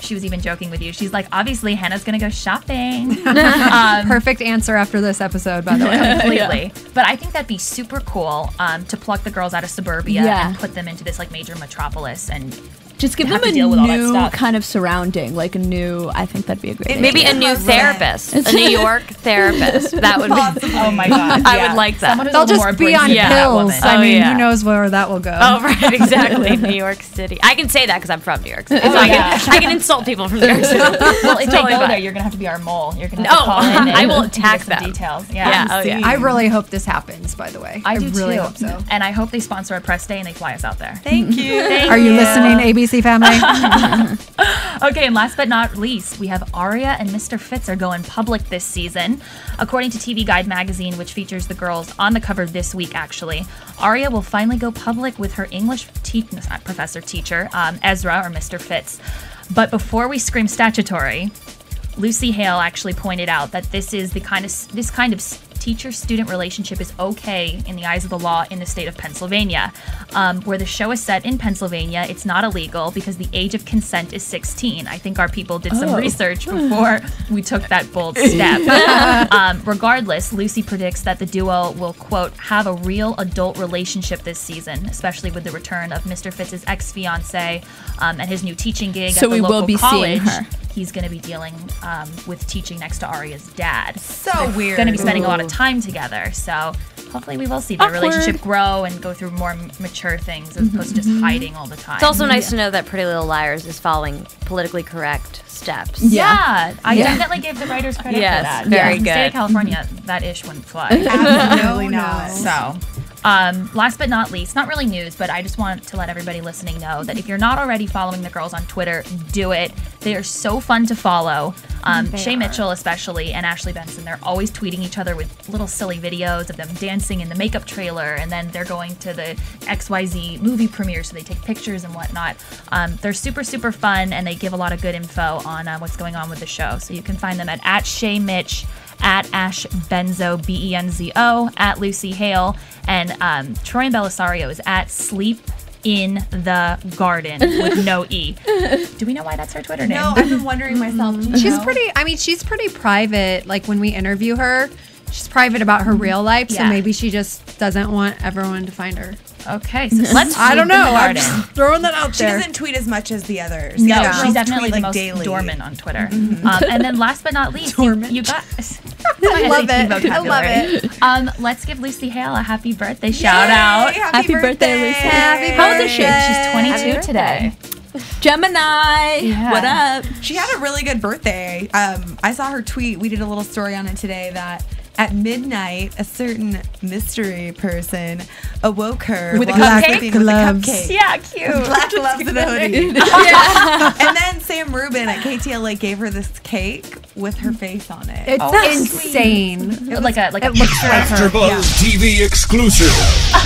She was even joking with you. She's like, obviously, Hannah's going to go shopping. Perfect answer after this episode, by the way. Completely. But I think that'd be super cool to pluck the girls out of suburbia and put them into this like major metropolis and Just give them have to a deal with all that new stuff. kind of surrounding, like a new. I think that'd be a great idea. Maybe a new therapist, a New York therapist. That would be. Oh my god, I would like that. Someone who's They'll a little more just be on abrasive than that pills. woman. I mean, yeah. who knows where that will go? Oh, right, exactly. New York City. I can say that because I'm from New York City. So I can insult people from New York City. Well, if they Totally go fine. there, you're gonna have to be our mole. You're gonna have to call in. And I will give us attack some them. details. Yeah. Oh, yeah. I really hope this happens, by the way. I do really too. hope so. And I hope they sponsor a press day and they fly us out there. Thank you. Are you listening, ABC family? Okay, and last but not least, we have Aria and Mr. Fitz are going public this season. According to TV Guide magazine, which features the girls on the cover this week, actually, Aria will finally go public with her English teacher, Ezra, or Mr. Fitz. But before we scream statutory, Lucy Hale actually pointed out that this kind of teacher-student relationship is okay in the eyes of the law in the state of Pennsylvania. Where the show is set in Pennsylvania, it's not illegal because the age of consent is 16. I think our people did some research before we took that bold step. Regardless, Lucy predicts that the duo will, quote, have a real adult relationship this season, especially with the return of Mr. Fitz's ex-fiancée and his new teaching gig at the local will be college. seeing her. He's going to be dealing with teaching next to Aria's dad. So They're weird. going to be spending a lot of time together. So hopefully we will see their relationship grow and go through more mature things as opposed to just hiding all the time. It's also nice to know that Pretty Little Liars is following politically correct steps. Yeah, I definitely give the writers credit for Yes, that. very In the state good. of California, that ish wouldn't fly. Absolutely not. So, last but not least, not really news, but I just want to let everybody listening know that if you're not already following the girls on Twitter, do it. They are so fun to follow. Shay Mitchell especially and Ashley Benson, they're always tweeting each other with little silly videos of them dancing in the makeup trailer, and then they're going to the XYZ movie premiere, so they take pictures and whatnot. They're super, super fun, and they give a lot of good info on what's going on with the show. So you can find them at Shay Mitch, at Ash Benzo, Benzo, at Lucy Hale, and Troy and Belisario is at Sleep in the Garden with no E. Do we know why that's her Twitter name? No, I've been wondering myself. She's pretty private. Like when we interview her, she's private about her real life, so Yeah. maybe she just doesn't want everyone to find her. Okay, so let's I don't know. I'm Garden. just throwing that out She there. doesn't tweet as much as the others. No, The other she's girls definitely tweet, the most daily. dormant on Twitter. And then last but not least, you got... I love it. I love it. Let's give Lucy Hale a happy birthday shout out. Happy birthday, Lucy. Happy How old is she? She's 22 today. Gemini. Yeah. What up? She had a really good birthday. I saw her tweet. We did a little story on it today that at midnight, a certain mystery person awoke her With a while cupcake? sleeping with a cupcake. Yeah, cute. Black gloves and a hoodie. And then Sam Rubin at KTLA gave her this cake with her face on it. It's insane. Like a It looks picture of her. AfterBuzz TV exclusive.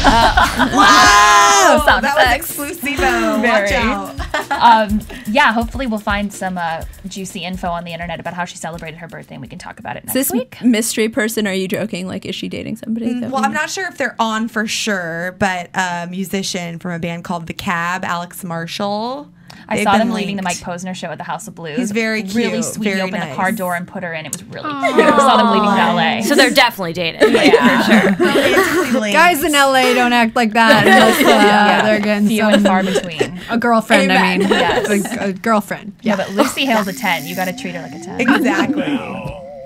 Wow! Sound That was effects. exclusivo. Very. Watch out. Yeah, hopefully we'll find some juicy info on the internet about how she celebrated her birthday, and we can talk about it next This week. mystery person, are you joking? Like, is she dating somebody? Well, I'm not sure if they're on for sure, but a musician from a band called The Cab, Alex Marshall. I they've saw been them leaving the linked. Mike Posner show at the House of Blues. He's very Really cute, sweet. very He opened the car nice. door and put her in. It was really cute. I saw them leaving ballet. So they're definitely dating. Yeah, for sure. Romantically linked. Guys in LA don't act like that unless they're getting Few some and far between. a girlfriend. I mean, Yes. a girlfriend. Yeah, but Lucy Hale's a 10. You got to treat her like a 10. Exactly.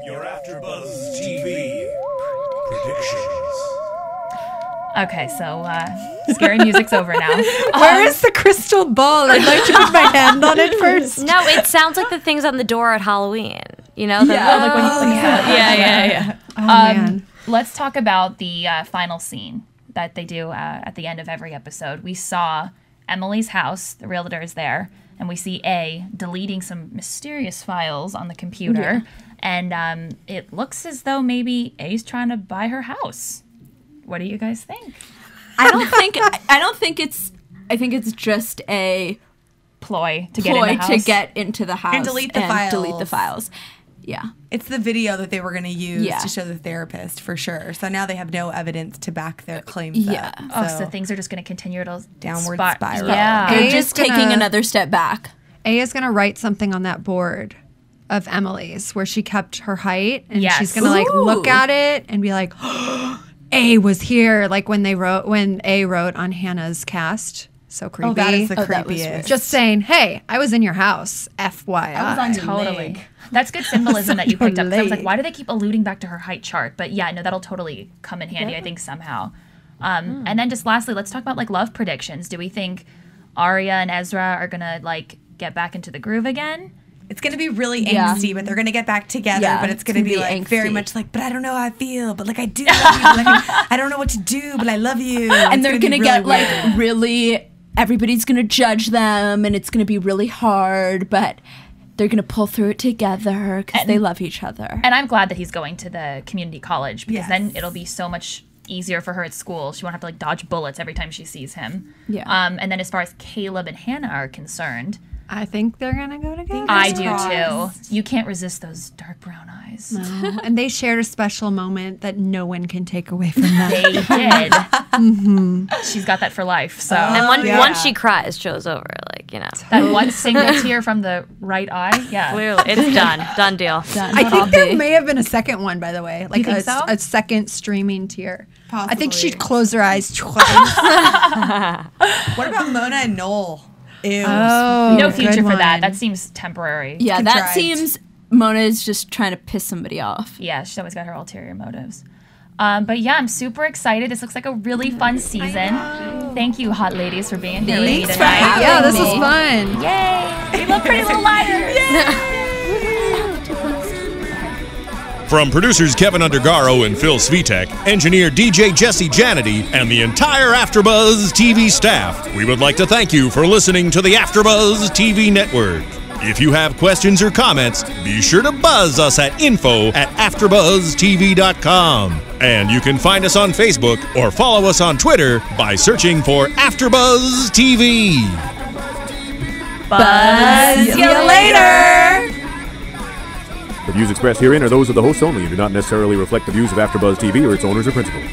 Your AfterBuzz TV predictions. Okay, so scary music's over now. Where is the crystal ball? I'd like to put my hand on it first. No, it sounds like the things on the door at Halloween. You know? Like when you Yeah. Oh, man. Let's talk about the final scene that they do at the end of every episode. We saw Emily's house, the realtor is there, and we see A deleting some mysterious files on the computer, and it looks as though maybe A's trying to buy her house. What do you guys think? I think it's just a Ploy to get in the house? to get into the house And delete the files. Yeah. It's the video that they were going to use Yeah. to show the therapist for sure. So now they have no evidence to back their claims Yeah. up. So things are just going to continue to Downward spiral. Yeah. They're A is just gonna- taking another step back. A is going to write something on that board of Emily's where she kept her height, and Yes. she's going to like look at it and be like, A was here, like when A wrote on Hannah's cast. So creepy. Oh, that is the that was creepiest. weird. Just saying, hey, I was in your house, FYI. Totally. That's good symbolism that you picked up. 'Cause I was like, why do they keep alluding back to her height chart? But yeah, no, that'll totally come in handy, I think, somehow. And then just lastly, let's talk about like love predictions. Do we think Arya and Ezra are gonna like get back into the groove again? It's going to be really angsty, but they're going to get back together. But it's going to be like very much like, but I don't know how I feel, but like I do love you. But, like, I don't know what to do, but I love you. And they're going to get really like really, everybody's going to judge them and it's going to be really hard, but they're going to pull through it together because they love each other. And I'm glad that he's going to the community college because then it'll be so much easier for her at school. She won't have to like dodge bullets every time she sees him. Yeah. And then as far as Caleb and Hannah are concerned, I think they're going to go together. I do too. You can't resist those dark brown eyes. No. And they shared a special moment that no one can take away from them. They did. She's got that for life. So And once she cries, show's over. Like, you know. That one single tear from the right eye. Yeah. Clearly. It's done. Done deal. Done. I think there may have been a second one, by the way. Like a second streaming tier. Possibly. I think she'd close her eyes twice. What about Mona and Noel? Ew. Oh, no future for that. That seems temporary. Yeah, Contrived. that seems Mona is just trying to piss somebody off. Yeah, she's always got her ulterior motives. But yeah, I'm super excited. This looks like a really fun season. Thank you, hot ladies, for being here with me Thanks for tonight. having me. Yeah, this was fun. Yay! We love Pretty Little Liars. From producers Kevin Undergaro and Phil Svitek, engineer DJ Jesse Janity, and the entire AfterBuzz TV staff, we would like to thank you for listening to the AfterBuzz TV network. If you have questions or comments, be sure to buzz us at info@AfterBuzzTV.com. And you can find us on Facebook or follow us on Twitter by searching for AfterBuzz TV. Buzz you later! The views expressed herein are those of the hosts only and do not necessarily reflect the views of AfterBuzz TV or its owners or principals.